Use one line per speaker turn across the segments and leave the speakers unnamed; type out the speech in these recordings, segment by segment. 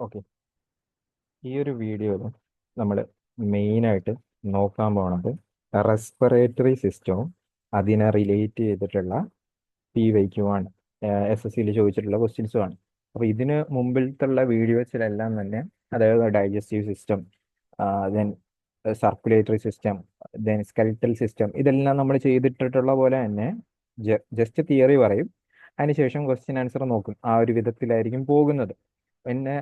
Okay, ഈ ഒരു വീഡിയോയിൽ നമ്മൾ മെയിനായിട്ട് നോക്കാൻ പോണത് റെസ്പിറേറ്ററി സിസ്റ്റവും അതിനെ റിലേറ്റ് ചെയ്തിട്ടുള്ള PYQ ആണ്. SSCയിൽ ചോദിച്ചിട്ടുള്ള ക്വസ്റ്റ്യൻസുമാണ്. അപ്പോൾ ഇതിന് മുമ്പിലത്തുള്ള വീഡിയോസിലെല്ലാം തന്നെ, അതായത് digestive system, then circulatory system, then skeletal system, ഇതെല്ലാം നമ്മൾ ചെയ്തിട്ടുള്ള പോലെ തന്നെ ജസ്റ്റ് തിയറി പറയും. അതിനുശേഷം ക്വസ്റ്റ്യൻ ആൻസർ നോക്കും. ആ ഒരു വിധത്തിലായിരിക്കും പോകുന്നത്. പിന്നെ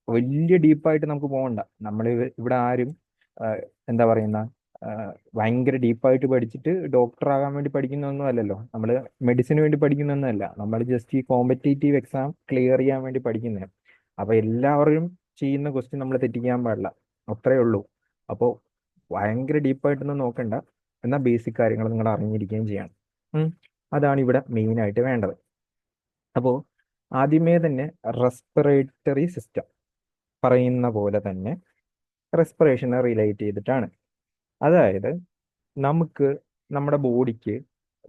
വലിയ ഡീപ്പായിട്ട് നമുക്ക് പോകണ്ട. നമ്മൾ ഇവിടെ ആരും ആ, എന്താ പറയുന്ന ആ, ഭയങ്കര ഡീപ്പായിട്ട് പഠിച്ചിട്ട് ഡോക്ടർ ആകാൻ വേണ്ടി പഠിക്കുന്നൊന്നും അല്ലല്ലോ. നമ്മൾ മെഡിസിന് വേണ്ടി പഠിക്കുന്നൊന്നുമല്ല. നമ്മൾ ജസ്റ്റ് ഈ കോമ്പറ്റേറ്റീവ് എക്സാം ക്ലിയർ ചെയ്യാൻ വേണ്ടി പഠിക്കുന്നത്. അപ്പൊ എല്ലാവരും ചെയ്യുന്ന ക്വസ്റ്റ്യൻ നമ്മൾ തെറ്റിക്കാൻ പാടില്ല. അത്രേ ഉള്ളൂ. അപ്പോൾ ഭയങ്കര ഡീപ്പായിട്ടൊന്നും നോക്കണ്ട. എന്നാൽ ബേസിക് കാര്യങ്ങൾ നിങ്ങൾ അറിഞ്ഞിരിക്കുകയും ചെയ്യണം. ഉം. അതാണ് ഇവിടെ മെയിൻ ആയിട്ട് വേണ്ടത്. അപ്പോൾ ആദ്യമേ തന്നെ റെസ്പിറേറ്ററി സിസ്റ്റം പറയുന്ന പോലെ തന്നെ റെസ്പിറേഷനെ റിലേറ്റ് ചെയ്തിട്ടാണ്. അതായത് നമുക്ക് നമ്മുടെ ബോഡിക്ക്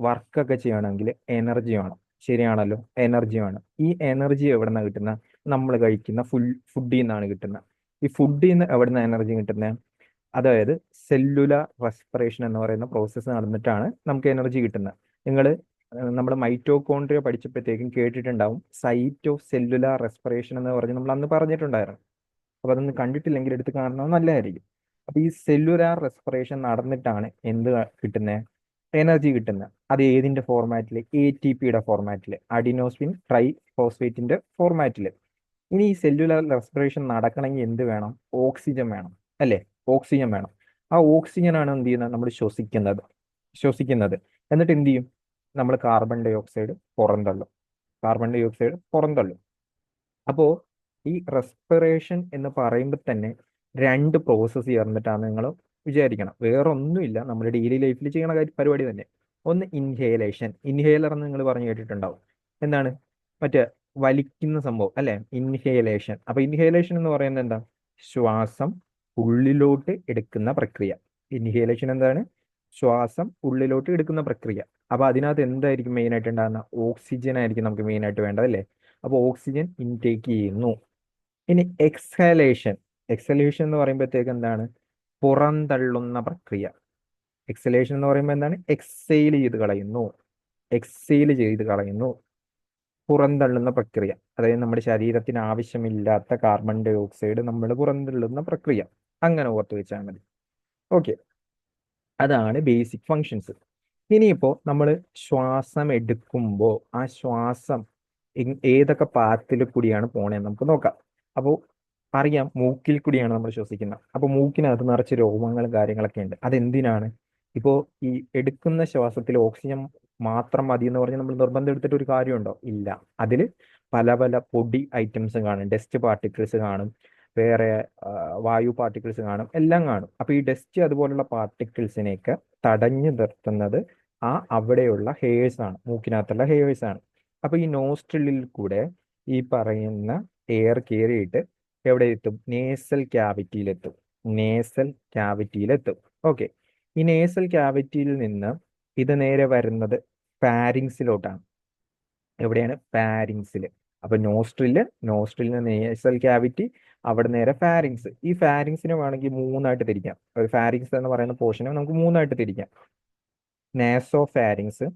വർക്കൊക്കെ ചെയ്യണമെങ്കിൽ എനർജി വേണം. ശരിയാണല്ലോ, എനർജി വേണം. ഈ എനർജി എവിടെ നിന്നാണ് കിട്ടുന്നത്? നമ്മൾ കഴിക്കുന്ന ഫുഡിൽ നിന്നാണ് കിട്ടുന്നത്. ഈ ഫുഡിൽ നിന്ന് എവിടെ നിന്ന് എനർജി കിട്ടുന്നത്? അതായത് സെല്ലുലാർ റെസ്പിറേഷൻ എന്ന് പറയുന്ന പ്രോസസ്സ് നടന്നിട്ടാണ് നമുക്ക് എനർജി കിട്ടുന്നത്. നിങ്ങൾ നമ്മൾ മൈറ്റോകോൺട്രിയ പഠിച്ചപ്പോഴത്തേക്കും കേട്ടിട്ടുണ്ടാവും, സൈറ്റോ സെല്ലുലാർ റെസ്പിറേഷൻ എന്ന് പറഞ്ഞ് നമ്മൾ അന്ന് പറഞ്ഞിട്ടുണ്ടായിരുന്നു. അപ്പൊ അതൊന്ന് കണ്ടിട്ടില്ലെങ്കിൽ എടുത്ത് കാണുന്നത് നല്ലതായിരിക്കും. അപ്പൊ ഈ സെല്ലുലാർ റെസ്പിറേഷൻ നടന്നിട്ടാണ് എന്ത് കിട്ടുന്നത്? എനർജി കിട്ടുന്നത്. അത് ഏതിന്റെ ഫോർമാറ്റിൽ? ATPയുടെ ഫോർമാറ്റിൽ, അഡിനോസിൻ ട്രൈ ഫോസ്ഫേറ്റിന്റെ ഫോർമാറ്റിൽ. ഇനി ഈ സെല്ലുലാർ റെസ്പിറേഷൻ നടക്കണമെങ്കിൽ എന്ത് വേണം? ഓക്സിജൻ വേണം, അല്ലേ? ഓക്സിജൻ വേണം. ആ ഓക്സിജൻ ആണ് എന്ത് ചെയ്യുന്നത്? നമ്മൾ ശ്വസിക്കുന്നത്. എന്നിട്ട് എന്ത് ചെയ്യും? നമ്മൾ കാർബൺ ഡൈ ഓക്സൈഡ് പുറന്തള്ളും. കാർബൺ ഡൈ ഓക്സൈഡ് പുറന്തള്ളും. അപ്പോൾ ഈ റെസ്പിറേഷൻ എന്ന് പറയുമ്പോൾ തന്നെ രണ്ട് പ്രോസസ്സ് ചേർന്നിട്ടാണ് നിങ്ങൾ വിചാരിക്കണം. വേറെ ഒന്നുമില്ല, നമ്മുടെ ഡെയിലി ലൈഫിൽ ചെയ്യണ പരിപാടി തന്നെ. ഒന്ന് ഇൻഹേലേഷൻ. ഇൻഹേലർ എന്ന് നിങ്ങൾ പറഞ്ഞു കേട്ടിട്ടുണ്ടാവും. എന്താണ്? മറ്റേ വലിക്കുന്ന സംഭവം അല്ലെ, ഇൻഹേലേഷൻ. അപ്പൊ ഇൻഹേലേഷൻ എന്ന് പറയുന്നത് എന്താ? ശ്വാസം ഉള്ളിലോട്ട് എടുക്കുന്ന പ്രക്രിയ. ഇൻഹേലേഷൻ എന്താണ്? ശ്വാസം ഉള്ളിലോട്ട് എടുക്കുന്ന പ്രക്രിയ. അപ്പൊ അതിനകത്ത് എന്തായിരിക്കും മെയിൻ ആയിട്ട് ഉണ്ടാകുന്ന? ഓക്സിജൻ ആയിരിക്കും നമുക്ക് മെയിൻ ആയിട്ട് വേണ്ടത്, അല്ലേ? അപ്പോൾ ഓക്സിജൻ ഇൻടേക്ക് ചെയ്യുന്നു. ഇനി എക്സലേഷൻ. എക്സലേഷൻ എന്ന് പറയുമ്പോഴത്തേക്ക് എന്താണ്? പുറന്തള്ളുന്ന പ്രക്രിയ. എക്സലേഷൻ എന്ന് പറയുമ്പോൾ എന്താണ്? എക്സെയിൽ ചെയ്ത് കളയുന്നു, പുറന്തള്ളുന്ന പ്രക്രിയ. അതായത് നമ്മുടെ ശരീരത്തിന് ആവശ്യമില്ലാത്ത കാർബൺ ഡൈ ഓക്സൈഡ് നമ്മൾ പുറന്തള്ളുന്ന പ്രക്രിയ. അങ്ങനെ ഓർത്ത് വെച്ചാൽ മതി. ഓക്കെ, അതാണ് ബേസിക് ഫങ്ഷൻസ്. ഇനിയിപ്പോൾ നമ്മൾ ശ്വാസം എടുക്കുമ്പോൾ ആ ശ്വാസം ഏതൊക്കെ പാത്തിൽ കൂടിയാണ് പോണേന്ന് നമുക്ക് നോക്കാം. അപ്പോൾ അറിയാം, മൂക്കിൽ കൂടിയാണ് നമ്മൾ ശ്വസിക്കുന്നത്. അപ്പോൾ മൂക്കിനകത്ത് നിറച്ച് രോമങ്ങളും കാര്യങ്ങളൊക്കെ ഉണ്ട്. അതെന്തിനാണ്? ഇപ്പോൾ ഈ എടുക്കുന്ന ശ്വാസത്തിൽ ഓക്സിജൻ മാത്രം മതി എന്ന് പറഞ്ഞ് നമ്മൾ നിർബന്ധം എടുത്തിട്ട് ഒരു കാര്യമുണ്ടോ? ഇല്ല. അതിൽ പല പല പൊടി ഐറ്റംസ് കാണും. ഡസ്റ്റ് പാർട്ടിക്കിൾസ് കാണും, വേറെ വായു പാർട്ടിക്കിൾസ് കാണും, എല്ലാം കാണും. അപ്പൊ ഈ ഡസ്റ്റ് അതുപോലുള്ള പാർട്ടിക്കിൾസിനെയൊക്കെ തടഞ്ഞു നിർത്തുന്നത് അവിടെയുള്ള ഹെയേഴ്സ് ആണ്, മൂക്കിനകത്തുള്ള ഹെയേഴ്സ് ആണ്. അപ്പൊ ഈ നോസ്ട്രിലിൽ കൂടെ ഈ പറയുന്ന എയർ കയറിയിട്ട് എവിടെ എത്തും? നേസൽ ക്യാവിറ്റിയിലെത്തും. ഓക്കെ. ഈ നേസൽ ക്യാവിറ്റിയിൽ നിന്ന് ഇത് നേരെ വരുന്നത് ഫാരിങ്സിലോട്ടാണ്. എവിടെയാണ്? ഫാരിങ്സിൽ. അപ്പൊ നോസ്ട്രിലിന് നേസൽ ക്യാവിറ്റി, അവിടെ നേരെ ഫാരിങ്സ്. ഈ ഫാരിങ്സിനെ വേണമെങ്കിൽ മൂന്നായിട്ട് തിരിക്കാം. ഒരു ഫാരിങ്സ് എന്ന് പറയുന്ന പോർഷനെ നമുക്ക് മൂന്നായിട്ട് തിരിക്കാം: nasopharynx,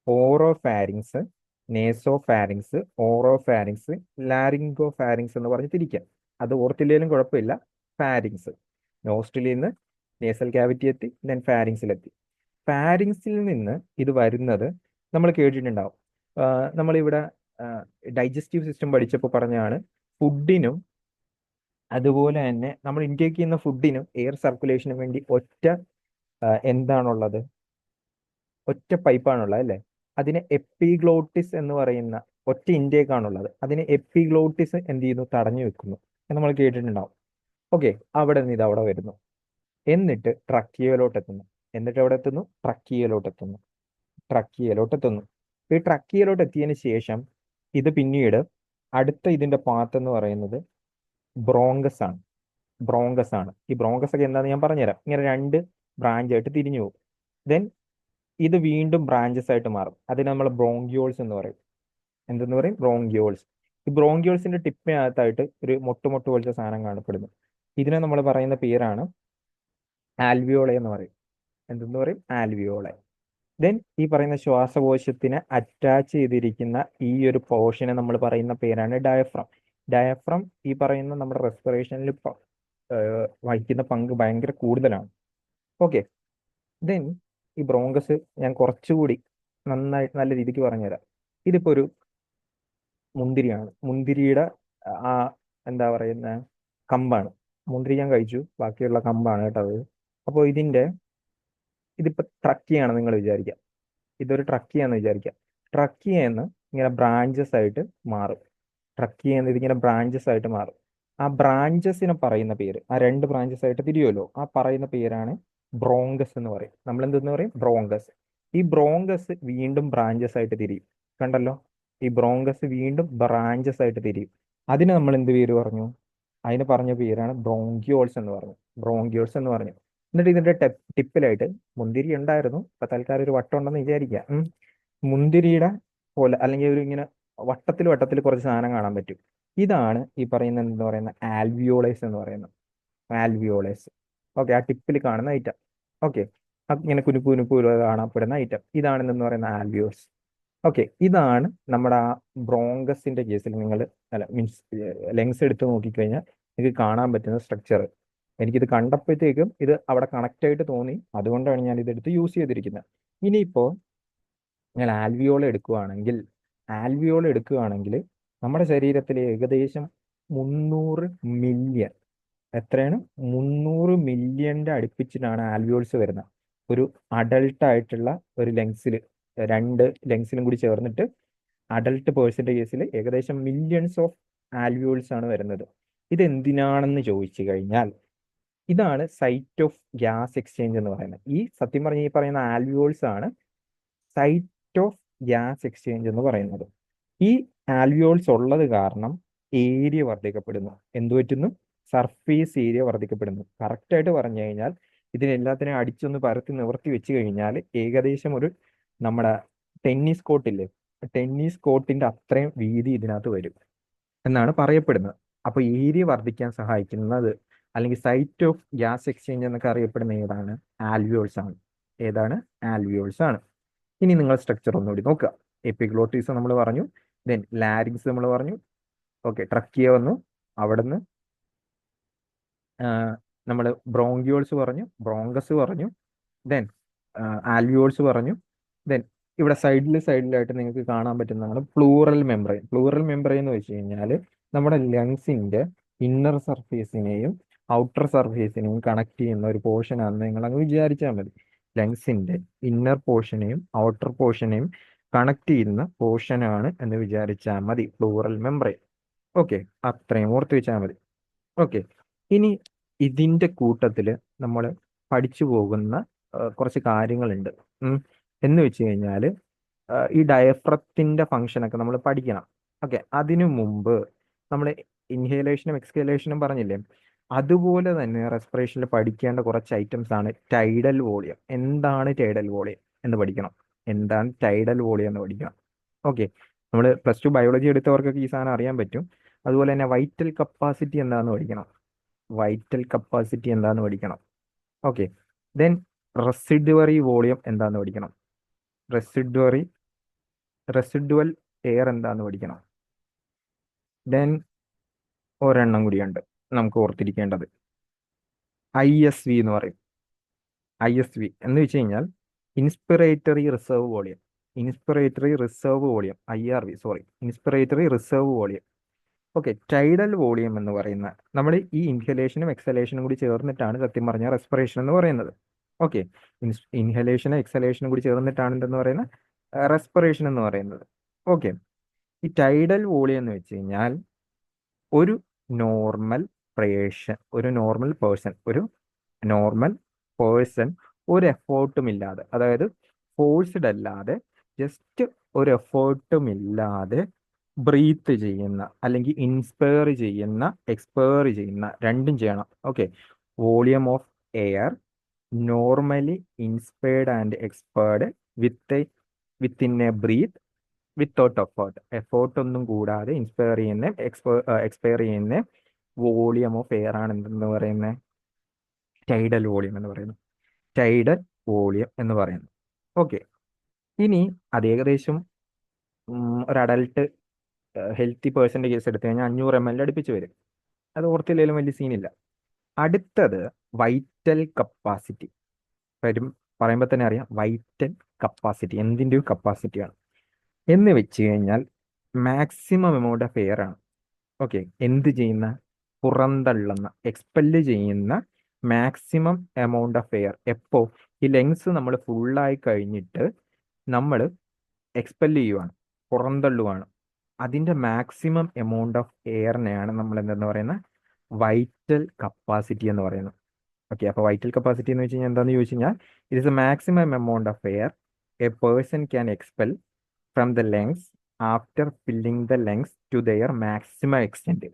oropharynx, nasopharynx, oropharynx, laryngopharynx എന്ന് പറഞ്ഞ് തിരിക്കാം. അത് ഓർത്തില്ലേലും കുഴപ്പമില്ല. ഫാരിങ്സ്, നോസ്ട്രിലിൽ നിന്ന് നേസൽ ക്യാവിറ്റി എത്തി, ദെൻ ഫാരിങ്സിലെത്തി. ഫാരിങ്സിൽ നിന്ന് ഇത് വരുന്നത് നമ്മൾ കേട്ടിട്ടുണ്ടാവും. നമ്മളിവിടെ ഡൈജസ്റ്റീവ് സിസ്റ്റം പഠിച്ചപ്പോൾ പറഞ്ഞാണ്, ഫുഡിനും അതുപോലെ തന്നെ നമ്മൾ ഇൻടേക്ക് ചെയ്യുന്ന ഫുഡിനും എയർ സർക്കുലേഷനും വേണ്ടി എന്താണുള്ളത്? ഒറ്റ പൈപ്പാണുള്ളത്, അല്ലേ? അതിന് എപ്പിഗ്ലോട്ടിസ് എന്ന് പറയുന്ന ഒറ്റ ഇൻടേക്ക് ആണുള്ളത്. അതിന് എപ്പിഗ്ലോട്ടിസ് എന്ത് ചെയ്യുന്നു? തടഞ്ഞു വെക്കുന്നു എന്ന് നമ്മൾ കേട്ടിട്ടുണ്ടാവും. ഓക്കെ. അവിടെ നിന്ന് ഇത് അവിടെ വരുന്നു, എന്നിട്ട് ട്രക്കിയയിലോട്ട് എത്തുന്നു. എന്നിട്ട് എവിടെ എത്തുന്നു? ട്രക്കിയയിലോട്ട് എത്തുന്നു. ഈ ട്രക്കിയയിലോട്ട് എത്തിയതിന് ശേഷം ഇത് പിന്നീട് അടുത്ത ഇതിന്റെ പാത്ത് എന്ന് പറയുന്നത് ബ്രോങ്കസ് ആണ്. ഈ ബ്രോങ്കസ് ഒക്കെ എന്താണെന്ന് ഞാൻ പറഞ്ഞുതരാം. ഇങ്ങനെ രണ്ട് ബ്രാഞ്ച് ആയിട്ട് തിരിഞ്ഞു പോകും. ദെൻ ഇത് വീണ്ടും ബ്രാഞ്ചസ് ആയിട്ട് മാറും. അതിന് നമ്മൾ ബ്രോങ്കിയോൾസ് എന്ന് പറയും. എന്തെന്ന് പറയും? ബ്രോങ്കിയോൾസ്. ഈ ബ്രോങ്കിയോൾസിന്റെ ടിപ്പിനകത്തായിട്ട് ഒരു മുട്ട് പോലത്തെ സാധനം കാണപ്പെടുന്നു. ഇതിനെ നമ്മൾ പറയുന്ന പേരാണ് ആൽവിയോളെ എന്ന് പറയും. എന്തെന്ന് പറയും? ആൽവിയോളെ. ദെൻ ഈ പറയുന്ന ശ്വാസകോശത്തിന് അറ്റാച്ച് ചെയ്തിരിക്കുന്ന ഈ ഒരു പോർഷനെ നമ്മൾ പറയുന്ന പേരാണ് ഡയഫ്രം. ഡയഫ്രം ഈ പറയുന്ന നമ്മുടെ റെസ്പിറേഷനിൽ വഹിക്കുന്ന പങ്ക് ഭയങ്കര കൂടുതലാണ്. ഓക്കെ. ദെൻ ഈ ബ്രോങ്കസ് ഞാൻ കുറച്ചുകൂടി നന്നായിട്ട് നല്ല രീതിക്ക് പറഞ്ഞുതരാം. ഇതിപ്പോ ഒരു മുന്തിരിയാണ്. മുന്തിരിയുടെ ആ എന്താ പറയുന്ന കമ്പാണ്. മുന്തിരി ഞാൻ കഴിച്ചു, ബാക്കിയുള്ള കമ്പാണ് കേട്ടോ അത്. അപ്പോൾ ഇതിപ്പോ ട്രക്കിയാണ് നിങ്ങൾ വിചാരിക്കുക. ഇതൊരു ട്രക്കിയാന്ന് വിചാരിക്കുക. ട്രക്കിയെന്ന് ഇങ്ങനെ ബ്രാഞ്ചസ് ആയിട്ട് മാറും. ട്രക്കിയെന്ന് ഇതിങ്ങനെ ബ്രാഞ്ചസ് ആയിട്ട് മാറും. ആ ബ്രാഞ്ചസിനെ പറയുന്ന പേര്, ആ രണ്ട് ബ്രാഞ്ചസ് ആയിട്ട് തിരിയുമല്ലോ, ആ പറയുന്ന പേരാണ് ബ്രോങ്കസ് എന്ന് പറയും. നമ്മൾ എന്തെന്ന് പറയും? ബ്രോങ്കസ്. ഈ ബ്രോങ്കസ് വീണ്ടും ബ്രാഞ്ചസ് ആയിട്ട് തിരിയും. കണ്ടല്ലോ, ഈ ബ്രോങ്കസ് വീണ്ടും ബ്രാഞ്ചസ് ആയിട്ട് തിരിയും. അതിന് നമ്മൾ എന്ത് പേര് പറഞ്ഞു? അതിന് പറഞ്ഞ പേരാണ് ബ്രോങ്കിയോൾസ് എന്ന് പറഞ്ഞു. ബ്രോങ്കിയോൾസ് എന്ന് പറഞ്ഞു. എന്നിട്ട് ഇതിന്റെ ടിപ്പിലായിട്ട് മുന്തിരി ഉണ്ടായിരുന്നു. ഇപ്പൊ തൽക്കാലം ഒരു വട്ടം ഉണ്ടെന്ന് വിചാരിക്കാം. മുന്തിരിയുടെ പോലെ അല്ലെങ്കിൽ ഒരു ഇങ്ങനെ വട്ടത്തിൽ വട്ടത്തിൽ കുറച്ച് സാധനം കാണാൻ പറ്റും. ഇതാണ് ഈ പറയുന്ന എന്താ പറയുന്ന ആൽവിയോളേസ് എന്ന് പറയുന്നത്. ആൽവിയോളേസ്. ഓക്കെ. ആ ടിപ്പിൽ കാണുന്ന ഐറ്റം. ഓക്കെ. ഇങ്ങനെ കുനുക്കു കുനുക്കു കാണപ്പെടുന്ന ഐറ്റം ഇതാണെന്ന് പറയുന്ന ആൽവിയോസ്. ഓക്കെ. ഇതാണ് നമ്മുടെ ആ ബ്രോങ്കസിന്റെ കേസിൽ നിങ്ങൾ അല്ല മീൻസ് ലെങ്സ് എടുത്ത് നോക്കിക്കഴിഞ്ഞാൽ നിങ്ങൾക്ക് കാണാൻ പറ്റുന്ന സ്ട്രക്ചർ. എനിക്കിത് കണ്ടപ്പോഴത്തേക്കും ഇത് അവിടെ കണക്റ്റ് ആയിട്ട് തോന്നി, അതുകൊണ്ടാണ് ഞാൻ ഇതെടുത്ത് യൂസ് ചെയ്തിരിക്കുന്നത്. ഇനിയിപ്പോ ഞാൻ ആൽവിയോൾ എടുക്കുകയാണെങ്കിൽ നമ്മുടെ ശരീരത്തിൽ ഏകദേശം 300 മില്യൺ, എത്രയാണ്? 300 മില്യന്റെ അടുപ്പിച്ചിട്ടാണ് ആൽവിയോൾസ് വരുന്നത്. ഒരു അഡൾട്ട് ആയിട്ടുള്ള ഒരു ലെങ്സിൽ, രണ്ട് ലെങ്സിലും കൂടി ചേർന്നിട്ട് അഡൾട്ട് പേഴ്സന്റെ കേസിൽ ഏകദേശം മില്യൺസ് ഓഫ് ആൽവിയോൾസ് ആണ് വരുന്നത്. ഇത് എന്തിനാണെന്ന് ചോദിച്ചു കഴിഞ്ഞാൽ ഇതാണ് സൈറ്റ് ഓഫ് ഗ്യാസ് എക്സ്ചേഞ്ച് എന്ന് പറയുന്നത്. സത്യം പറഞ്ഞ ഈ പറയുന്ന ആൽവിയോൾസ് ആണ് സൈറ്റ് ഓഫ് ഗ്യാസ് എക്സ്ചേഞ്ച് എന്ന് പറയുന്നത്. ഈ ആൽവിയോൾസ് ഉള്ളത് കാരണം ഏരിയ വർദ്ധിക്കപ്പെടുന്നു. എന്തു പറ്റുന്നു? Surface area വർദ്ധിക്കപ്പെടുന്നു. കറക്റ്റ് ആയിട്ട് പറഞ്ഞു കഴിഞ്ഞാൽ ഇതിനെല്ലാത്തിനെയും അടിച്ചൊന്ന് പരത്തി നിവർത്തി വെച്ച് കഴിഞ്ഞാൽ ഏകദേശം ഒരു നമ്മുടെ ടെന്നീസ് കോർട്ടില്ലേ, ടെന്നീസ് കോർട്ടിന്റെ അത്രയും വീതി ഇതിനകത്ത് വരും എന്നാണ് പറയപ്പെടുന്നത്. അപ്പൊ ഏരിയ വർദ്ധിക്കാൻ സഹായിക്കുന്നത് അല്ലെങ്കിൽ സൈറ്റ് ഓഫ് ഗ്യാസ് എക്സ്ചേഞ്ച് എന്നൊക്കെ അറിയപ്പെടുന്ന ഏതാണ്? ആൽവിയോൾസ് ആണ്. ഏതാണ്? ആൽവിയോൾസ് ആണ്. ഇനി നിങ്ങൾ സ്ട്രക്ചർ ഒന്നുകൂടി നോക്കുക. എപ്പിഗ്ലോട്ടീസ് നമ്മൾ പറഞ്ഞു, ദെൻ ലാരിങ്സ് നമ്മൾ പറഞ്ഞു. ഓക്കെ. ട്രക്കിയ വന്നു, അവിടുന്ന് നമ്മൾ ബ്രോങ്കിയോൾസ് പറഞ്ഞു, ബ്രോങ്കസ് പറഞ്ഞു, ദെൻ ആൽവിയോൾസ് പറഞ്ഞു. ദെൻ ഇവിടെ സൈഡിലായിട്ട് നിങ്ങൾക്ക് കാണാൻ പറ്റുന്നതാണ് പ്ലൂറൽ മെംബ്രെയിൻ. പ്ലൂറൽ മെംബ്രെയിൻ എന്ന് വെച്ച് കഴിഞ്ഞാൽ നമ്മുടെ ലങ്സിന്റെ ഇന്നർ സർഫേസിനെയും ഔട്ടർ സർഫേസിനെയും കണക്ട് ചെയ്യുന്ന ഒരു പോർഷൻ ആണെന്ന് നിങ്ങൾ അങ്ങ് വിചാരിച്ചാൽ മതി. ലങ്സിന്റെ ഇന്നർ പോർഷനെയും ഔട്ടർ പോർഷനെയും കണക്ട് ചെയ്യുന്ന പോർഷനാണ് എന്ന് വിചാരിച്ചാൽ മതി പ്ലൂറൽ മെംബ്രെയിൻ. ഓക്കെ. അത്രയും ഓർത്ത് വെച്ചാൽ മതി. ഓക്കെ. ഇനി ഇതിന്റെ കൂട്ടത്തിൽ നമ്മൾ പഠിച്ചു പോകുന്ന കുറച്ച് കാര്യങ്ങളുണ്ട്. എന്ന് വെച്ച് കഴിഞ്ഞാൽ ഈ ഡയഫ്രത്തിന്റെ ഫംഗ്ഷനൊക്കെ നമ്മൾ പഠിക്കണം. ഓക്കെ. അതിനു മുമ്പ് നമ്മൾ ഇൻഹേലേഷനും എക്സ്ഹേലേഷനും പറഞ്ഞില്ലേ, അതുപോലെ തന്നെ റെസ്പിറേഷനിൽ പഠിക്കേണ്ട കുറച്ച് ഐറ്റംസ് ആണ് ടൈഡൽ വോളിയം. എന്താണ് ടൈഡൽ വോളിയം എന്ന് പഠിക്കണം. എന്താണ് ടൈഡൽ വോളിയം എന്ന് പഠിക്കണം. ഓക്കെ. നമ്മൾ +2 ബയോളജി എടുത്തവർക്കൊക്കെ ഈ സാധനം അറിയാൻ പറ്റും. അതുപോലെ തന്നെ വൈറ്റൽ കപ്പാസിറ്റി എന്താണെന്ന് പഠിക്കണം. വൈറ്റൽ കപ്പാസിറ്റി എന്താന്ന് പഠിക്കണം. ഓക്കെ. ദെൻ റെസിഡുവറി വോളിയം എന്താന്ന് പഠിക്കണം. റെസിഡുവൽ എയർ എന്താന്ന് പഠിക്കണം. ദെൻ ഒരെണ്ണം കൂടിയുണ്ട് നമുക്ക് ഓർത്തിരിക്കേണ്ടത്, ISV എന്ന് പറയും. ISV എന്ന് വെച്ച് കഴിഞ്ഞാൽ inspiratory reserve volume. Inspiratory reserve volume. Okay. Tidal volume എന്ന് പറയുന്ന നമ്മൾ ഈ ഇൻഹലേഷനും എക്സലേഷനും കൂടി ചേർന്നിട്ടാണ് സത്യം പറഞ്ഞ റെസ്പിറേഷൻ എന്ന് പറയുന്നത്. ഓക്കെ. ഇൻഹലേഷനും എക്സലേഷനും കൂടി ചേർന്നിട്ടാണ് എന്തെന്ന് പറയുന്നത്? റെസ്പിറേഷൻ എന്ന് പറയുന്നത്. ഓക്കെ. ഈ ടൈഡൽ വോളിയം എന്ന് വെച്ച് കഴിഞ്ഞാൽ ഒരു നോർമൽ പേഴ്സൺ ഒരു എഫേർട്ടും ഇല്ലാതെ, അതായത് ഫോഴ്സ്ഡ് അല്ലാതെ, ജസ്റ്റ് ഒരു എഫേർട്ടും ഇല്ലാതെ ബ്രീത്ത് ചെയ്യുന്ന അല്ലെങ്കിൽ ഇൻസ്പയർ ചെയ്യുന്ന എക്സ്പയർ ചെയ്യുന്ന രണ്ടും ചെയ്യണം. Okay. Volume of air normally inspired and expired within a breath without effort ഒന്നും കൂടാതെ എക്സ്പയർ ചെയ്യുന്ന വോളിയം ഓഫ് എയർ ആണ് എന്തെന്ന് പറയുന്നത്, ടൈഡൽ വോളിയം എന്ന് പറയുന്നത്. ടൈഡൽ വോളിയം എന്ന് പറയുന്നത്. ഓക്കെ. ഇനി അത് ഏകദേശം ഒരു അഡൽട്ട് ഹെൽത്തി പേഴ്സന്റെ കേസ് എടുത്തു കഴിഞ്ഞാൽ 500 ml അടുപ്പിച്ച് വരും. അത് ഓർത്തില്ലെങ്കിലും വലിയ സീനില്ല. അടുത്തത് വൈറ്റൽ കപ്പാസിറ്റി വരും. പറയുമ്പോൾ തന്നെ അറിയാം, വൈറ്റൽ കപ്പാസിറ്റി എന്തിൻ്റെയും കപ്പാസിറ്റിയാണ് എന്ന് വെച്ച് കഴിഞ്ഞാൽ മാക്സിമം എമൗണ്ട് ഓഫ് എയർ ആണ്. ഓക്കെ. എന്ത് ചെയ്യുന്ന, പുറന്തള്ളുന്ന, എക്സ്പെല് ചെയ്യുന്ന മാക്സിമം എമൗണ്ട് ഓഫ് എയർ എപ്പോ ഈ ലെങ്സ് നമ്മൾ ഫുള്ളായി കഴിഞ്ഞിട്ട് നമ്മൾ എക്സ്പെല് ചെയ്യുവാണ്, പുറന്തള്ളുവാണ്. അതിന്റെ മാക്സിമം എമൗണ്ട് ഓഫ് എയറിനെയാണ് നമ്മൾ എന്തെന്ന് പറയുന്നത്, വൈറ്റൽ കപ്പാസിറ്റി എന്ന് പറയുന്നത്. ഓക്കെ. അപ്പോൾ വൈറ്റൽ കപ്പാസിറ്റി എന്ന് വെച്ച് കഴിഞ്ഞാൽ എന്താണെന്ന് ചോദിച്ചു കഴിഞ്ഞാൽ it is a maximum amount of air a person can expel from the lungs after filling the lungs to their maximum extent.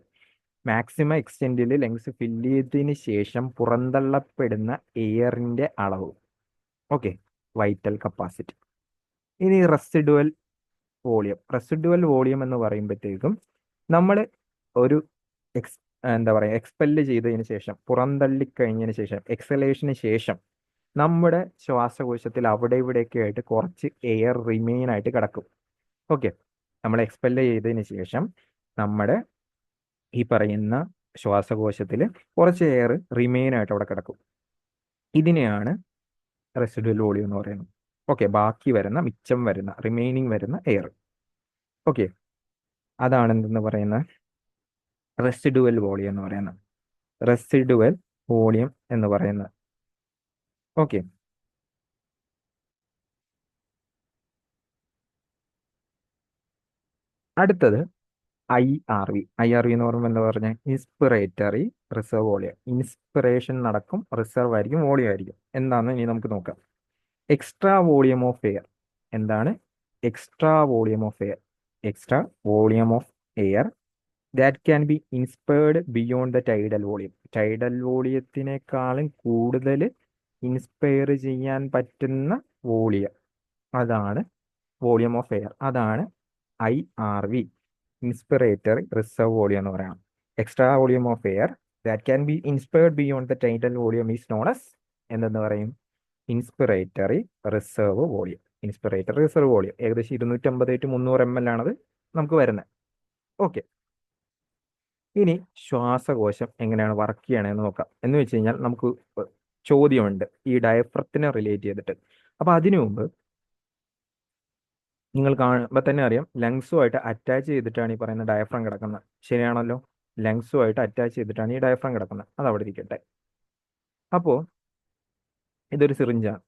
Maximum എക്സ്റ്റെൻറ്റിൽ ലെങ്സ് ഫില്ല് ചെയ്തതിന് ശേഷം പുറന്തള്ളപ്പെടുന്ന എയറിന്റെ അളവ്. ഓക്കെ. Vital capacity. ഇനി റെസിഡുവൽ വോളിയം എന്ന് പറയുമ്പോഴത്തേക്കും നമ്മൾ ഒരു എന്താ പറയുക, എക്സ്പെല് ചെയ്തതിന് ശേഷം, പുറന്തള്ളിക്കഴിഞ്ഞതിന് ശേഷം, എക്സലേഷന് ശേഷം നമ്മുടെ ശ്വാസകോശത്തിൽ അവിടെ ഇവിടെയൊക്കെ ആയിട്ട് കുറച്ച് എയർ റിമെയിൻ ആയിട്ട് കിടക്കും. ഓക്കെ. നമ്മൾ എക്സ്പെല് ചെയ്തതിന് ശേഷം നമ്മുടെ ഈ പറയുന്ന ശ്വാസകോശത്തിൽ കുറച്ച് എയർ റിമെയിൻ ആയിട്ട് അവിടെ കിടക്കും. ഇതിനെയാണ് റെസിഡുവൽ വോളിയം എന്ന് പറയുന്നത്. ഓക്കെ. ബാക്കി വരുന്ന, മിച്ചം വരുന്ന, റിമൈനിങ് വരുന്ന എയർ. ഓക്കെ. അതാണ് എന്തെന്ന് പറയുന്നത്, റെസിഡുവൽ വോളിയം എന്ന് പറയുന്നത്. റെസിഡുവൽ വോളിയം എന്ന് പറയുന്നത്. ഓക്കെ. അടുത്തത് IRV എന്ന് പറയുമ്പോൾ എന്താ പറഞ്ഞാൽ, ഇൻസ്പിറേറ്ററി റിസർവ് വോളിയം. ഇൻസ്പിറേഷൻ നടക്കും, റിസർവ് ആയിരിക്കും, വോളിയം ആയിരിക്കും. എന്താണെന്ന് ഇനി നമുക്ക് നോക്കാം. Extra volume of air. എന്താണ് extra volume of air? Extra volume of air that can be inspired beyond the tidal volume. Tidal വോളിയത്തിനേക്കാളും കൂടുതൽ ഇൻസ്പയർ ചെയ്യാൻ പറ്റുന്ന വോളിയം, അതാണ് വോളിയം ഓഫ് എയർ. അതാണ് IRV, ഇൻസ്പിറേറ്ററി റിസർവ് വോളിയം എന്ന് പറയാം. Extra volume of air that can be inspired beyond the tidal volume is known as എന്തെന്ന് പറയും, inspiratory reserve volume. Inspiratory reserve volume ഏകദേശം 250 to 300 ml ആണത് നമുക്ക് വരുന്നത്. ഓക്കെ. ഇനി ശ്വാസകോശം എങ്ങനെയാണ് വർക്ക് ചെയ്യണമെന്ന് നോക്കാം. എന്ന് വെച്ച് കഴിഞ്ഞാൽ നമുക്ക് ചോദ്യമുണ്ട് ഈ ഡയഫ്രത്തിനെ റിലേറ്റ് ചെയ്തിട്ട്. അപ്പൊ അതിനു മുമ്പ് നിങ്ങൾ കാണുമ്പോൾ തന്നെ അറിയാം, ലങ്സുമായിട്ട് അറ്റാച്ച് ചെയ്തിട്ടാണ് ഈ പറയുന്ന ഡയഫ്രം കിടക്കുന്നത്. ശരിയാണല്ലോ? ലങ്സുമായിട്ട് അറ്റാച്ച് ചെയ്തിട്ടാണ് ഈ ഡയഫ്രം കിടക്കുന്നത്. അത് അവിടെ ഇരിക്കട്ടെ. അപ്പോൾ ഇതൊരു സിറിഞ്ചാണ്.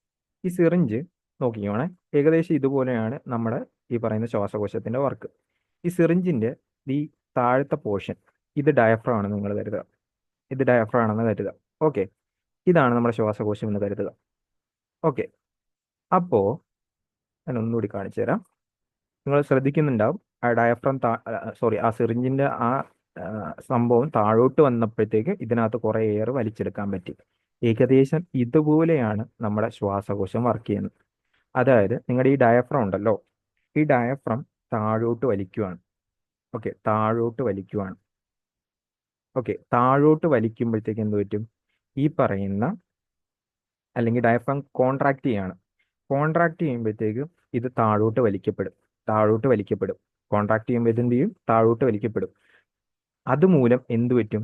ഈ സിറിഞ്ച് നോക്കിക്കോണേ, ഏകദേശം ഇതുപോലെയാണ് നമ്മുടെ ഈ പറയുന്ന ശ്വാസകോശത്തിന്റെ വർക്ക്. ഈ സിറിഞ്ചിന്റെ ഈ താഴത്തെ പോർഷൻ, ഇത് ഡയഫ്രം ആണെന്ന് നിങ്ങൾ കരുതുക. ഇത് ഡയഫ്രം ആണെന്ന് കരുതുക. ഓക്കെ. ഇതാണ് നമ്മുടെ ശ്വാസകോശം എന്ന് കരുതുക. ഓക്കെ. അപ്പോ ഞാൻ ഒന്നുകൂടി കാണിച്ചു തരാം. നിങ്ങൾ ശ്രദ്ധിക്കുന്നുണ്ടാവും, ആ ഡയഫ്രം ആ സിറിഞ്ചിന്റെ ആ സംഭവം താഴോട്ട് വന്നപ്പോഴത്തേക്ക് ഇതിനകത്ത് കുറെ എയർ വലിച്ചെടുക്കാൻ പറ്റി. ഏകദേശം ഇതുപോലെയാണ് നമ്മുടെ ശ്വാസകോശം വർക്ക് ചെയ്യുന്നത്. അതായത് നിങ്ങളുടെ ഈ ഡയഫ്രം ഉണ്ടല്ലോ, ഈ ഡയഫ്രം താഴോട്ട് വലിക്കുവാണ്. ഓക്കെ. താഴോട്ട് വലിക്കുവാണ്. ഓക്കെ. താഴോട്ട് വലിക്കുമ്പോഴത്തേക്ക് എന്ത് പറ്റും, ഈ പറയുന്ന, അല്ലെങ്കിൽ ഡയഫ്രം കോൺട്രാക്ട് ചെയ്യാണ്. കോൺട്രാക്ട് ചെയ്യുമ്പോഴത്തേക്കും ഇത് താഴോട്ട് വലിക്കപ്പെടും. കോൺട്രാക്ട് ചെയ്യുമ്പോൾ ഇത് എന്ത് ചെയ്യും, താഴോട്ട് വലിക്കപ്പെടും. അതുമൂലം എന്ത് പറ്റും,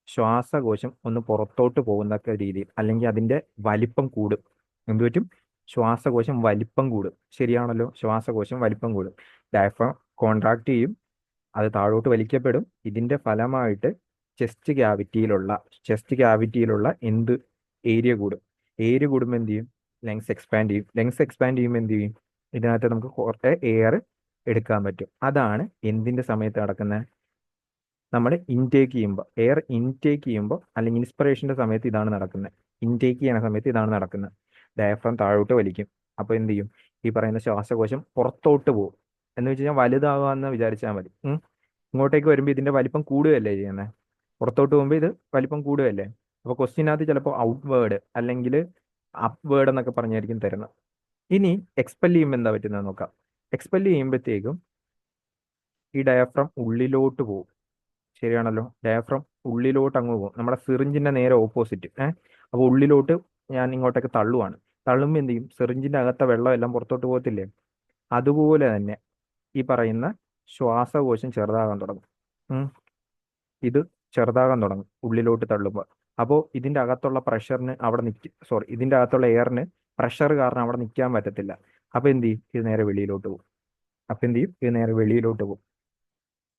ശ്വാസകോശം ഒന്ന് പുറത്തോട്ട് പോകുന്ന രീതിയിൽ, അല്ലെങ്കിൽ അതിന്റെ വലിപ്പം കൂടും. എന്ത് പറ്റും, ശ്വാസകോശം വലിപ്പം കൂടും. ശരിയാണല്ലോ? ശ്വാസകോശം വലിപ്പം കൂടും. ഡയഫ്രം കോൺട്രാക്ട് ചെയ്യും, അത് താഴോട്ട് വലിക്കപ്പെടും. ഇതിന്റെ ഫലമായിട്ട് ചെസ്റ്റ് ക്യാവിറ്റിയിലുള്ള എന്ത് ഏരിയ കൂടും. ഏരിയ കൂടുമ്പോൾ എന്ത് ചെയ്യും, ലങ്സ് എക്സ്പാൻഡ് ചെയ്യുമ്പോൾ എന്ത് ചെയ്യും, ഇതിനകത്ത് നമുക്ക് കുറേ എയർ എടുക്കാൻ പറ്റും. അതാണ് എന്തിന്റെ സമയത്ത് നടക്കുന്നത്, നമ്മൾ എയർ ഇൻടേക്ക് ചെയ്യുമ്പോൾ അല്ലെങ്കിൽ ഇൻസ്പിറേഷന്റെ സമയത്ത് ഇതാണ് നടക്കുന്നത്. ഇൻടേക്ക് ചെയ്യുന്ന സമയത്ത് ഇതാണ് നടക്കുന്നത്. ഡയഫ്രം താഴോട്ട് വലിക്കും. അപ്പോൾ എന്ത് ചെയ്യും, ഈ പറയുന്ന ശ്വാസകോശം പുറത്തോട്ട് പോകും. എന്ന് വെച്ച് കഴിഞ്ഞാൽ വലുതാകാന്ന് വിചാരിച്ചാൽ മതി. ഇങ്ങോട്ടേക്ക് വരുമ്പോൾ ഇതിന്റെ വലിപ്പം കൂടുകയല്ലേ ചെയ്യുന്നത്, പുറത്തോട്ട് പോകുമ്പോൾ ഇത് വലിപ്പം കൂടുകയല്ലേ. അപ്പോൾ ക്വസ്റ്റ്യനകത്ത് ചിലപ്പോൾ ഔട്ട്വേർഡ് അല്ലെങ്കിൽ അപ്വേർഡ് എന്നൊക്കെ പറഞ്ഞായിരിക്കും തരുന്നത്. ഇനി എക്സ്പെൽ ചെയ്യുമ്പോൾ എന്താ പറ്റുന്നത് നോക്കാം. എക്സ്പെൽ ചെയ്യുമ്പോഴത്തേക്കും ഈ ഡയഫ്രം ഉള്ളിലോട്ട് പോകും. ശരിയാണല്ലോ, ഡയഫ്രം ഉള്ളിലോട്ട് അങ്ങ് പോകും, നമ്മുടെ സിറിഞ്ചിന്റെ നേരെ ഓപ്പോസിറ്റ്. അപ്പോൾ ഉള്ളിലോട്ട് ഞാൻ ഇങ്ങോട്ടേക്ക് തള്ളുവാണ്. തള്ളുമ്പോൾ എന്ത് ചെയ്യും? സിറിഞ്ചിന്റെ അകത്തെ വെള്ളം എല്ലാം പുറത്തോട്ട് പോകത്തില്ലേ? അതുപോലെ തന്നെ ഈ പറയുന്ന ശ്വാസകോശം ചെറുതാകാൻ തുടങ്ങും. ഉം. ഇത് ചെറുതാകാൻ തുടങ്ങും ഉള്ളിലോട്ട് തള്ളുമ്പോൾ. അപ്പോൾ ഇതിന്റെ അകത്തുള്ള പ്രഷറിന് അവിടെ ഇതിന്റെ അകത്തുള്ള എയറിന് പ്രഷർ കാരണം അവിടെ നിൽക്കാൻ പറ്റത്തില്ല. അപ്പോൾ എന്ത് ചെയ്യും? ഇത് നേരെ വെളിയിലോട്ട് പോകും. അപ്പോൾ എന്ത് ചെയ്യും? ഇത് നേരെ വെളിയിലോട്ട് പോകും.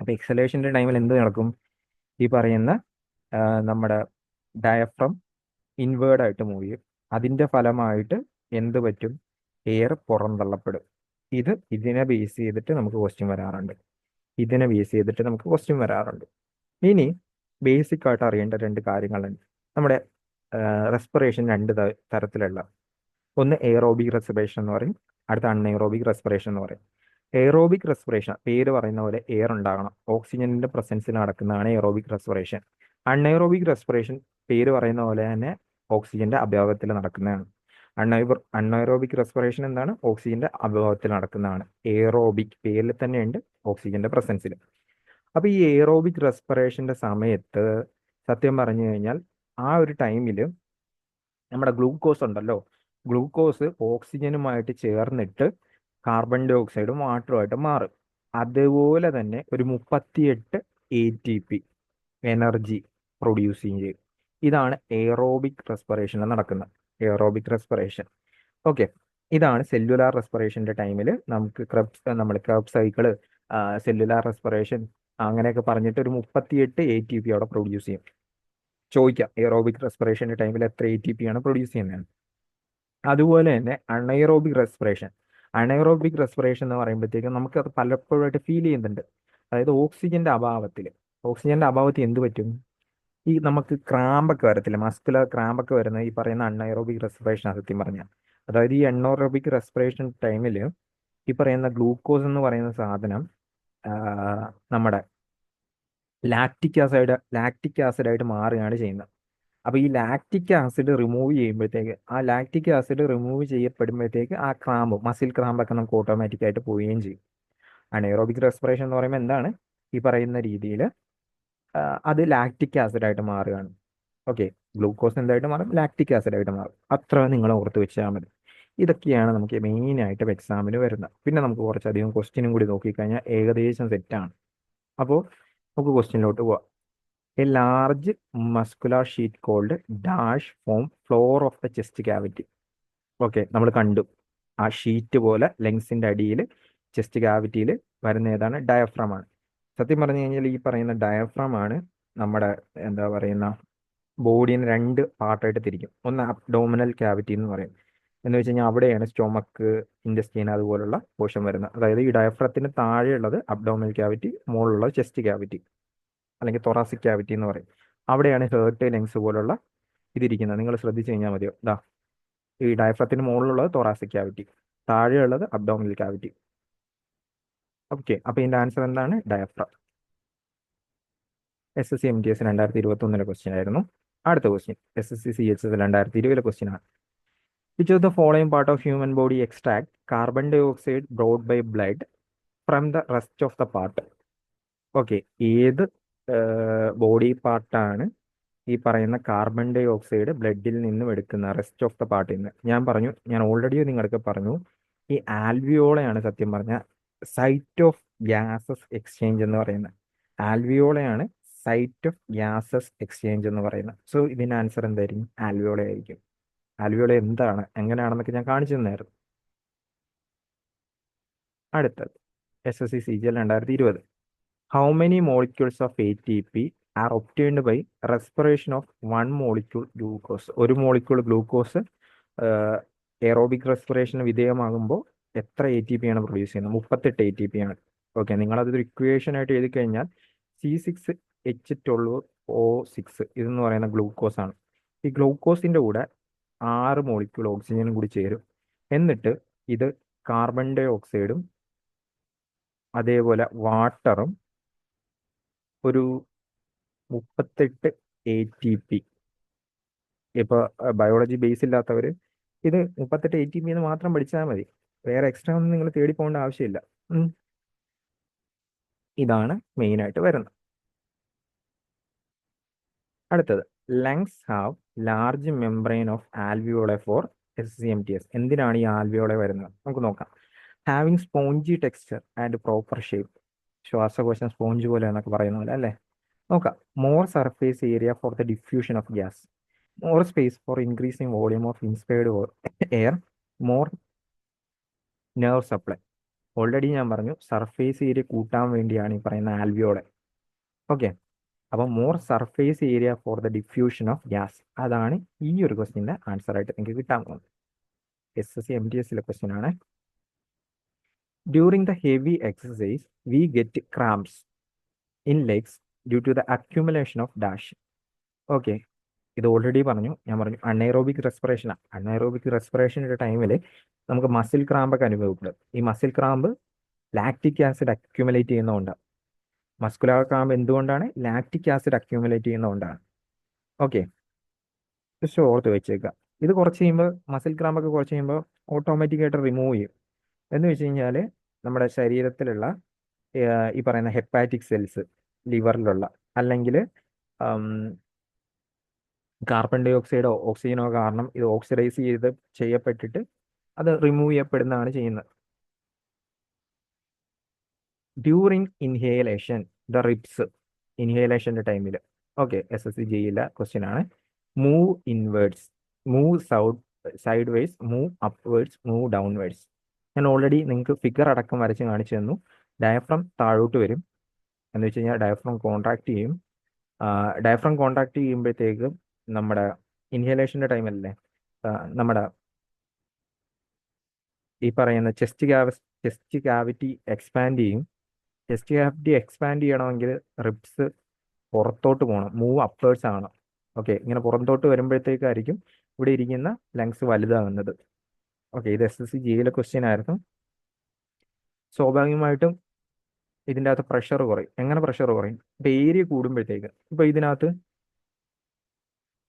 അപ്പോൾ എക്സലേഷന്റെ ടൈമിൽ എന്ത് നടക്കും? ഈ പറയുന്ന ആ, നമ്മുടെ ഡയഫ്രം ഇൻവേർഡ് ആയിട്ട് മൂവ് ചെയ്യും. അതിന്റെ ഫലമായിട്ട് എന്ത് പറ്റും? എയർ പുറന്തള്ളപ്പെടും. ഇതിനെ ബേസ് ചെയ്തിട്ട് നമുക്ക് ക്വസ്റ്റ്യൻ വരാറുണ്ട്. ഇനി ബേസിക് ആയിട്ട് അറിയേണ്ട രണ്ട് കാര്യങ്ങളുണ്ട്. നമ്മുടെ റെസ്പിറേഷൻ രണ്ട് തരത്തിലുള്ള, ഒന്ന് എയറോബിക് റെസ്പിറേഷൻ എന്ന് പറയും, അടുത്ത അൺഎയറോബിക് റെസ്പിറേഷൻ എന്ന് പറയും. എയറോബിക് റെസ്പിറേഷൻ പേര് പറയുന്ന പോലെ എയർ ഉണ്ടാകണം, ഓക്സിജന്റെ പ്രസൻസിൽ നടക്കുന്നതാണ് എയറോബിക് റെസ്പിറേഷൻ. അൺഎയറോബിക് റെസ്പിറേഷൻ പേര് പറയുന്ന പോലെ തന്നെ ഓക്സിജന്റെ അഭാവത്തിൽ നടക്കുന്നതാണ്. അൺഎയറോബിക് റെസ്പിറേഷൻ എന്താണ്? ഓക്സിജന്റെ അഭാവത്തിൽ നടക്കുന്നതാണ്. എയറോബിക് പേരിൽ തന്നെയുണ്ട് ഓക്സിജന്റെ പ്രസൻസിൽ. അപ്പൊ ഈ എയറോബിക് റെസ്പിറേഷന്റെ സമയത്ത് സത്യം പറഞ്ഞു കഴിഞ്ഞാൽ ആ ഒരു ടൈമിൽ നമ്മുടെ ഗ്ലൂക്കോസ് ഉണ്ടല്ലോ, ഗ്ലൂക്കോസ് ഓക്സിജനുമായിട്ട് ചേർന്നിട്ട് കാർബൺ ഡൈ ഓക്സൈഡും വാട്ടറുമായിട്ട് മാറും. അതുപോലെ തന്നെ ഒരു 38 ATP എനർജി പ്രൊഡ്യൂസ് ചെയ്യും. ഇതാണ് എയറോബിക് റെസ്പിറേഷനിൽ നടക്കുന്നത്. Aerobic respiration. ഓക്കെ. ഇതാണ് സെല്ലുലാർ റെസ്പിറേഷന്റെ ടൈമിൽ നമുക്ക് ക്രബ്സ് സൈക്കിള്, സെല്ലുലാർ റെസ്പിറേഷൻ അങ്ങനെയൊക്കെ പറഞ്ഞിട്ട് ഒരു 38 ATP അവിടെ പ്രൊഡ്യൂസ് ചെയ്യും. ചോദിക്കാം എയറോബിക് റെസ്പിറേഷന്റെ ടൈമിൽ എത്ര ATP ആണ് പ്രൊഡ്യൂസ് ചെയ്യുന്നത്. അതുപോലെ തന്നെ അണൈറോബിക് റെസ്പിറേഷൻ എന്ന് പറയുമ്പോഴത്തേക്കും നമുക്ക് അത് പലപ്പോഴായിട്ട് ഫീൽ ചെയ്യുന്നുണ്ട്. അതായത് ഓക്സിജന്റെ അഭാവത്തിൽ എന്ത് പറ്റും? ഈ നമുക്ക് ക്രാമ്പൊക്കെ വരത്തില്ല, മസ്കുലർ ക്രാമ്പൊക്കെ വരുന്ന ഈ പറയുന്ന അൺഎയറോബിക് റെസ്പിറേഷൻ സത്യം പറഞ്ഞാൽ. അതായത് ഈ അൺഎയറോബിക് റെസ്പിറേഷൻ ടൈമിൽ ഈ പറയുന്ന ഗ്ലൂക്കോസ് എന്ന് പറയുന്ന സാധനം ആ, നമ്മുടെ ലാക്റ്റിക് ആസിഡായിട്ട് മാറുകയാണ് ചെയ്യുന്നത്. അപ്പൊ ഈ ലാക്റ്റിക് ആസിഡ് റിമൂവ് ചെയ്യുമ്പോഴത്തേക്ക്, ആ മസിൽ ക്രാമ്പൊക്കെ നമുക്ക് ഓട്ടോമാറ്റിക് ആയിട്ട് പോവുകയും ചെയ്യും. അണൈറോബിക് റെസ്പിറേഷൻ എന്ന് പറയുമ്പോൾ എന്താണ്? ഈ പറയുന്ന രീതിയിൽ അത് ലാക്റ്റിക് ആസിഡായിട്ട് മാറുകയാണ്. ഓക്കെ. ഗ്ലൂക്കോസ് എന്തായിട്ട് മാറും? ലാക്റ്റിക് ആസിഡായിട്ട് മാറും. അത്ര നിങ്ങൾ ഓർത്ത് വെച്ചാൽ മതി. ഇതൊക്കെയാണ് നമുക്ക് മെയിൻ ആയിട്ട് എക്സാമിന് വരുന്നത്. പിന്നെ നമുക്ക് കുറച്ചധികം ക്വസ്റ്റ്യനും കൂടി നോക്കിക്കഴിഞ്ഞാൽ ഏകദേശം സെറ്റാണ്. അപ്പോൾ നമുക്ക് ക്വസ്റ്റ്യനിലോട്ട് പോവാം. A large muscular sheet called dash form floor of the chest cavity. Okay, നമ്മൾ കണ്ടു ആ ഷീറ്റ് പോലെ ലങ്സിന്റെ അടിയിൽ ചെസ്റ്റ് ക്യാവിറ്റിയിൽ വരുന്ന ഏതാണ്? ഡയഫ്രം ആണ്. സത്യം പറഞ്ഞു കഴിഞ്ഞാൽ ഈ പറയുന്ന ഡയഫ്രം ആണ് നമ്മുടെ എന്താ പറയുന്ന ബോഡീനെ രണ്ട് പാർട്ടായിട്ട് തിരിക്കും. ഒന്ന് അബ്ഡോമിനൽ ക്യാവിറ്റി എന്ന് പറയും. എന്ന് വെച്ച് കഴിഞ്ഞാൽ അവിടെയാണ് സ്റ്റൊമക്ക്, ഇൻഡസ്റ്റൈൻ അതുപോലുള്ള പോർഷൻ വരുന്നത്. അതായത് ഈ ഡയഫ്രത്തിന് താഴെയുള്ളത് അബ്ഡോമിനൽ ക്യാവിറ്റി, മുകളിലുള്ളത് ചെസ്റ്റ് ക്യാവിറ്റി അല്ലെങ്കിൽ തൊറാസിക് ക്യാവിറ്റി എന്ന് പറയും. അവിടെയാണ് ഹേർട്ട്, ലങ്സ് പോലുള്ള ഇതിരിക്കുന്നത്. നിങ്ങൾ ശ്രദ്ധിച്ചു കഴിഞ്ഞാൽ മതിയോ. ഇതാ ഈ ഡയഫ്രത്തിന് മുകളിലുള്ളത് തൊറാസിക് ക്യാവിറ്റി, താഴെയുള്ളത് അബ്ഡോമിനൽ ക്യാവിറ്റി. ഓക്കെ, അപ്പൊ ഇതിന്റെ ആൻസർ എന്താണ്? ഡയഫ്രം. SSC MTS 2021 ക്വസ്റ്റ്യൻ ആയിരുന്നു. അടുത്ത ക്വസ്റ്റ്യൻ SSC CHS 2020 ക്വസ്റ്റ്യൻ ആണ്. Which of the following part of human body extract carbon dioxide brought by blood from the rest of the part? Okay, ഏത് body പാർട്ടാണ് ഈ പറയുന്ന carbon dye oxide ബ്ലഡിൽ നിന്നും എടുക്കുന്ന റെസ്റ്റ് ഓഫ് ദ പാർട്ടിൽ നിന്ന്? ഞാൻ ഓൾറെഡി നിങ്ങൾക്ക് പറഞ്ഞു, ഈ ആൽവിയോളയാണ് സത്യം പറഞ്ഞ സൈറ്റ് ഓഫ് ഗ്യാസസ് എക്സ്ചേഞ്ച് എന്ന് പറയുന്നത്. ആൽവിയോളയാണ് സൈറ്റ് ഓഫ് ഗ്യാസസ് എക്സ്ചേഞ്ച് എന്ന് പറയുന്നത്. സോ ഇതിന്റെ ആൻസർ എന്തായിരിക്കും? ആൽവിയോള ആയിരിക്കും. ആൽവിയോള എന്താണ്, എങ്ങനെയാണെന്നൊക്കെ ഞാൻ കാണിച്ചു തന്നായിരുന്നു. അടുത്തത് SSC CGL 2020. How many molecules of ATP are obtained by respiration of one molecule glucose? ഒരു മോളിക്യൂൾ ഗ്ലൂക്കോസ് എയറോബിക് റെസ്പിറേഷന് വിധേയമാകുമ്പോൾ എത്ര ATP ആണ് പ്രൊഡ്യൂസ് ചെയ്യുന്നത്? 38 ATP ആണ്. ഓക്കെ, നിങ്ങളതൊരു ഇക്വേഷൻ ആയിട്ട് എഴുതി കഴിഞ്ഞാൽ C6H12O6 ഇതെന്ന് പറയുന്ന ഗ്ലൂക്കോസ് ആണ്. ഈ ഗ്ലൂക്കോസിന്റെ കൂടെ 6 മോളിക്യൂൾ ഓക്സിജനും കൂടി ചേരും. എന്നിട്ട് ഇത് കാർബൺ ഡൈ ഓക്സൈഡും അതേപോലെ വാട്ടറും ഒരു 38 ATP. ഇപ്പൊ ബയോളജി ബേസ് ഇല്ലാത്തവർ ഇത് 38 ATP എന്ന് മാത്രം പഠിച്ചാൽ മതി. വേറെ എക്സ്ട്രാ ഒന്നും നിങ്ങൾ തേടി പോകേണ്ട ആവശ്യമില്ല. ഇതാണ് മെയിനായിട്ട് വരുന്നത്. അടുത്തത്, lungs have large membrane of alveoli for SCMTS. എന്തിനാണ് ഈ ആൽവിയോളെ വരുന്നത് നമുക്ക് നോക്കാം. Having spongy texture and proper shape. ശ്വാസകോശം സ്പോഞ്ച് പോലെ എന്നൊക്കെ പറയുന്ന പോലെ അല്ലേ. നോക്കാം. More surface area for the diffusion of gas, more space for increasing volume of inspired air, more nerve supply. Already ഞാൻ പറഞ്ഞു സർഫേസ് ഏരിയ കൂട്ടാൻ വേണ്ടിയാണ് ഈ പറയുന്ന ആൽവിയോളെ. ഓക്കെ, അപ്പോൾ more surface area for the diffusion of gas, അതാണ് ഈ ഒരു ക്വസ്റ്റ്യൻ്റെ ആൻസർ ആയിട്ട് നിങ്ങൾക്ക് കിട്ടാൻ പോകുന്നത്. SSC-MTSലെ ക്വസ്റ്റ്യൻ ആണ്. During the heavy exercise we get cramps in legs due to the accumulation of dash. Okay, ഇത് ഓൾറെഡി പറഞ്ഞു. ഞാൻ പറഞ്ഞു അൺഎയറോബിക് റെസ്പിറേഷനാണ്. അൺഎയറോബിക് റെസ്പിറേഷൻ്റെ ടൈമിൽ നമുക്ക് മസിൽ ക്രാമ്പൊക്കെ അനുഭവപ്പെടും. ഈ muscle cramp lactic acid accumulate ചെയ്യുന്നതുകൊണ്ടാണ്. മസ്കുലാർ ക്രാമ്പ് എന്തുകൊണ്ടാണ്? ലാക്റ്റിക് ആസിഡ് അക്യുമുലേറ്റ് ചെയ്യുന്നതുകൊണ്ടാണ്. ഓക്കെ, ജസ്റ്റ് ഓർത്ത് വെച്ചേക്കുക. ഇത് കുറച്ച് കഴിയുമ്പോൾ മസിൽ ക്രാമ്പൊക്കെ കുറച്ച് കഴിയുമ്പോൾ ഓട്ടോമാറ്റിക്കായിട്ട് റിമൂവ് ചെയ്യും. എന്ന് വെച്ച് കഴിഞ്ഞാൽ നമ്മുടെ ശരീരത്തിലുള്ള ഈ പറയുന്ന ഹെപ്പാറ്റിക് സെൽസ് ലിവറിലുള്ള, അല്ലെങ്കിൽ കാർബൺ ഡൈ ഓക്സൈഡോ ഓക്സിജനോ കാരണം ഇത് ഓക്സിഡൈസ് ചെയ്യപ്പെട്ടിട്ട് അത് റിമൂവ് ചെയ്യപ്പെടുന്നതാണ് ചെയ്യുന്നത്. ഡ്യൂറിങ് ഇൻഹേലേഷൻ ദ റിബ്സ്, ഇൻഹേലേഷൻ്റെ ടൈമിൽ. ഓക്കെ, SSC ചെയ്യില്ല ക്വസ്റ്റ്യൻ ആണ്. Move inwards, move side vase, move upwards, move downwards. ഞാൻ ഓൾറെഡി നിങ്ങൾക്ക് ഫിഗർ അടക്കം വരച്ച് കാണിച്ചു തന്നു. ഡയഫ്രം താഴോട്ട് വരും, എന്ന് വെച്ച് കഴിഞ്ഞാൽ ഡയഫ്രം കോൺട്രാക്ട് ചെയ്യും. ഡയഫ്രം കോൺട്രാക്ട് ചെയ്യുമ്പോഴത്തേക്ക് നമ്മുടെ ഇൻഹേലേഷൻ്റെ ടൈമല്ലേ, നമ്മുടെ ഈ പറയുന്ന ചെസ്റ്റ് ക്യാവിറ്റി എക്സ്പാൻഡ് ചെയ്യും. ചെസ്റ്റ് ക്യാവിറ്റി എക്സ്പാൻഡ് ചെയ്യണമെങ്കിൽ റിബ്സ് പുറത്തോട്ട് പോകണം, മൂവ് അപ്വേർഡ്സ് ആണ്. ഓക്കെ, ഇങ്ങനെ പുറത്തോട്ട് വരുമ്പോഴത്തേക്കായിരിക്കും ഇവിടെ ഇരിക്കുന്ന ലങ്സ് വലുതാകുന്നത്. ഓക്കെ, ഇത് SSC GL ക്വസ്റ്റ്യൻ ആയിരുന്നു. സ്വാഭാവികമായിട്ടും ഇതിൻ്റെ അകത്ത് പ്രഷർ കുറയും. എങ്ങനെ പ്രഷർ കുറയും? ഇപ്പം ഏരിയ കൂടുമ്പോഴത്തേക്ക്, ഇപ്പം ഇതിനകത്ത്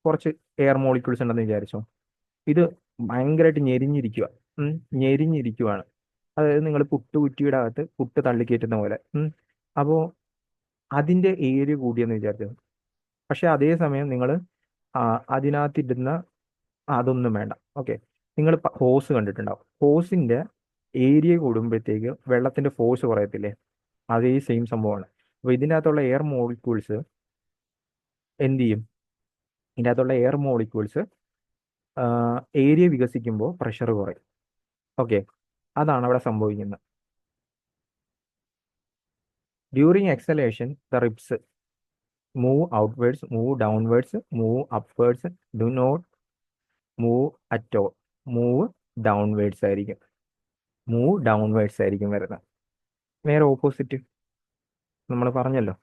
കുറച്ച് എയർ മോളിക്യൂൾസ് ഉണ്ടെന്ന് വിചാരിച്ചോ, ഇത് ഭയങ്കരമായിട്ട് ഞെരിഞ്ഞിരിക്കുവാണ്. അതായത് നിങ്ങൾ പുട്ട് കുറ്റിയുടെ അകത്ത് പുട്ട് തള്ളിക്കയറ്റുന്ന പോലെ. അപ്പോൾ അതിൻ്റെ ഏരിയ കൂടിയെന്ന് വിചാരിച്ചത്. പക്ഷെ അതേസമയം നിങ്ങൾ അതിനകത്തിടുന്ന അതൊന്നും വേണ്ട. ഓക്കെ, നിങ്ങൾ ഹോസ് കണ്ടിട്ടുണ്ടാവും. ഹോസിൻ്റെ ഏരിയ കൂടുമ്പോഴത്തേക്ക് വെള്ളത്തിൻ്റെ ഫോഴ്സ് കുറയത്തില്ലേ? അതേ സെയിം സംഭവമാണ്. അപ്പോൾ ഇതിൻ്റെ അകത്തുള്ള എയർ മോളിക്യൂൾസ് എന്ത് ചെയ്യും? ഇതിൻ്റെ അകത്തുള്ള എയർ മോളിക്യൂൾസ് ഏരിയ വികസിക്കുമ്പോൾ പ്രഷർ കുറയും. ഓക്കെ, അതാണ് അവിടെ സംഭവിക്കുന്നത്. During exhalation the ribs move outwards, move downwards, move upwards, do not move at all. Move downwards ആയിരിക്കും. മൂവ് ഡൗൺവേർഡ്സ് ആയിരിക്കും വരുന്നത്. നേരെ ഓപ്പോസിറ്റ് നമ്മൾ പറഞ്ഞല്ലോ.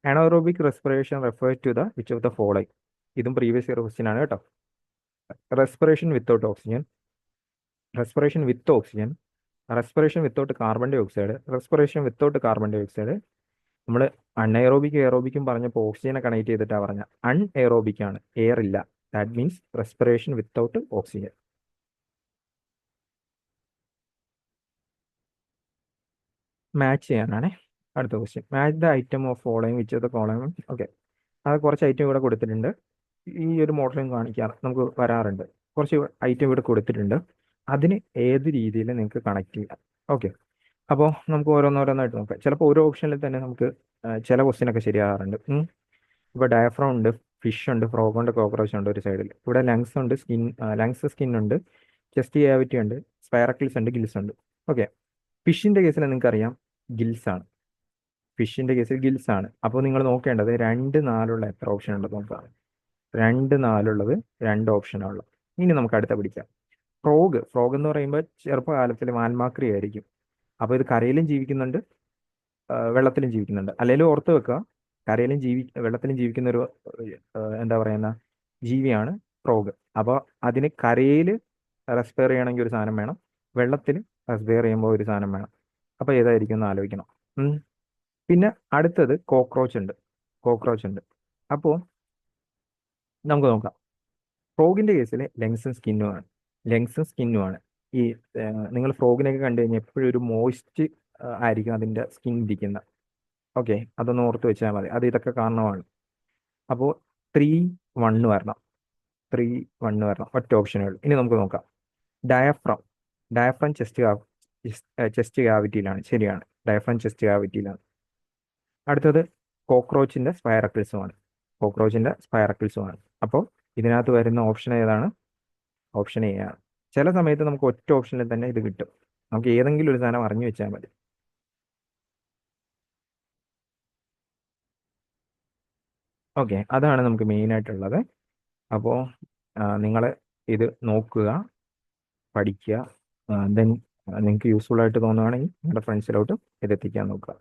Anaerobic respiration refer to the which of the following. ഇതും പ്രീവിയസ് ഇയർ ക്വസ്റ്റ്യൻ ആണ് കേട്ടോ. Respiration without oxygen, respiration with oxygen, respiration without carbon dioxide, respiration without carbon dye oxide. നമ്മൾ അൺഎയറോബിക് എയറോബിക്കും പറഞ്ഞപ്പോൾ ഓക്സിജനെ കണക്ട് ചെയ്തിട്ടാണ് പറഞ്ഞ. അൺഎയറോബിക് ആണ്, എയർ ഇല്ല. That means respiration without oxygen. Match ചെയ്യാനാണ് അടുത്ത question. Match the item of following which of the column. Okay, അത് കുറച്ച് ഐറ്റം ഇവിടെ കൊടുത്തിട്ടുണ്ട്. ഈ ഒരു മോഡലും കാണിക്കാം, നമുക്ക് വരാറുണ്ട്. കുറച്ച് ഐറ്റം ഇവിടെ കൊടുത്തിട്ടുണ്ട്. അതിന് ഏത് രീതിയിൽ നിങ്ങൾക്ക് കണക്ട് ചെയ്യാം. ഓക്കെ, അപ്പോൾ നമുക്ക് ഓരോന്നോരോന്നായിട്ട് നോക്കാം. ചിലപ്പോൾ ഓരോ ഓപ്ഷനിൽ തന്നെ നമുക്ക് ചില ക്വസ്റ്റ്യനൊക്കെ ശരിയാകാറുണ്ട്. ഇപ്പോൾ ഡയഫ്രം ഉണ്ട്, ഫിഷ് ഉണ്ട്, ഫ്രോഗ് ഉണ്ട്, കോക്രോച്ച് ഉണ്ട് ഒരു സൈഡിൽ. ഇവിടെ ലങ്സ് ഉണ്ട്, സ്കിൻ ഉണ്ട്, ചെസ്റ്റ് ക്യാവിറ്റി ഉണ്ട്, സ്പൈറക്കിൾസ് ഉണ്ട്, ഗിൽസ് ഉണ്ട്. ഓക്കെ, ഫിഷിൻ്റെ കേസിൽ നിങ്ങൾക്കറിയാം ഗിൽസ് ആണ്. ഫിഷിൻ്റെ കേസിൽ ഗിൽസ് ആണ്. അപ്പോൾ നിങ്ങൾ നോക്കേണ്ടത് 2, 4 എത്ര ഓപ്ഷൻ ഉണ്ട് നോക്കാം. 2, 4 2 ഓപ്ഷനുള്ളത്. ഇനി നമുക്ക് അടുത്ത പിടിക്കാം. ഫ്രോഗ് എന്ന് പറയുമ്പോൾ ചെറുപ്പകാലത്തിൽ വാൽമാക്രി ആയിരിക്കും. അപ്പോൾ ഇത് കരയിലും ജീവിക്കുന്നുണ്ട്, വെള്ളത്തിലും ജീവിക്കുന്നുണ്ട്. അല്ലെങ്കിലും ഓർത്ത് വെക്കുക, കരയിലും വെള്ളത്തിലും ജീവിക്കുന്ന ഒരു എന്താ പറയുന്ന ജീവിയാണ് ഫ്രോഗ്. അപ്പോൾ അതിന് കരയിൽ റെസ്പയർ ചെയ്യണമെങ്കിൽ ഒരു സാധനം വേണം, വെള്ളത്തിൽ റെസ്പയർ ചെയ്യുമ്പോൾ ഒരു സാധനം വേണം. അപ്പോൾ ഏതായിരിക്കും എന്ന് ആലോചിക്കണം. പിന്നെ അടുത്തത് കോക്രോച്ച് ഉണ്ട്. അപ്പോൾ നമുക്ക് നോക്കാം. ഫ്രോഗിൻ്റെ കേസിൽ ലെങ്സും സ്കിന്നും ആണ്. ലങ്സും സ്കിന്നുമാണ്. ഈ നിങ്ങൾ ഫ്രോഗിനെയൊക്കെ കണ്ടു കഴിഞ്ഞാൽ എപ്പോഴും ഒരു മോയ്സ്റ്റ് ആയിരിക്കും അതിൻ്റെ സ്കിൻ ഇരിക്കുന്നത്. ഓക്കെ, അതൊന്ന് ഓർത്ത് വെച്ചാൽ മതി. അത് ഇതൊക്കെ കാരണമാണ്. അപ്പോൾ 3-1 വരണം. 3-1 വരണം, ഒറ്റ ഓപ്ഷനുകൾ. ഇനി നമുക്ക് നോക്കാം. ഡയഫ്രം. ഡയഫ്രം ചെസ്റ്റ് ക്യാവിറ്റിയിലാണ്. ശരിയാണ്, ഡയഫ്രം ചെസ്റ്റ് ക്യാവിറ്റിയിലാണ്. അടുത്തത് കോക്രോച്ചിൻ്റെ സ്പൈറക്കിൾസുമാണ്. കോക്രോച്ചിൻ്റെ സ്പൈറക്കിൾസുമാണ്. അപ്പോൾ ഇതിനകത്ത് വരുന്ന ഓപ്ഷൻ ഏതാണ്? ഓപ്ഷൻ എ ആണ്. ചില സമയത്ത് നമുക്ക് ഒറ്റ ഓപ്ഷനിൽ തന്നെ ഇത് കിട്ടും. നമുക്ക് ഏതെങ്കിലും ഒരു സാധനം അറിഞ്ഞു വെച്ചാൽ മതി. ഓക്കെ, അതാണ് നമുക്ക് മെയിൻ ആയിട്ടുള്ളത്. അപ്പോൾ നിങ്ങൾ ഇത് നോക്കുക, പഠിക്കുക. ദെൻ നിങ്ങൾക്ക് യൂസ്ഫുൾ ആയിട്ട് തോന്നുകയാണെങ്കിൽ നിങ്ങളുടെ ഫ്രണ്ട്സിലോട്ടും ഇത് എത്തിക്കാൻ നോക്കുക.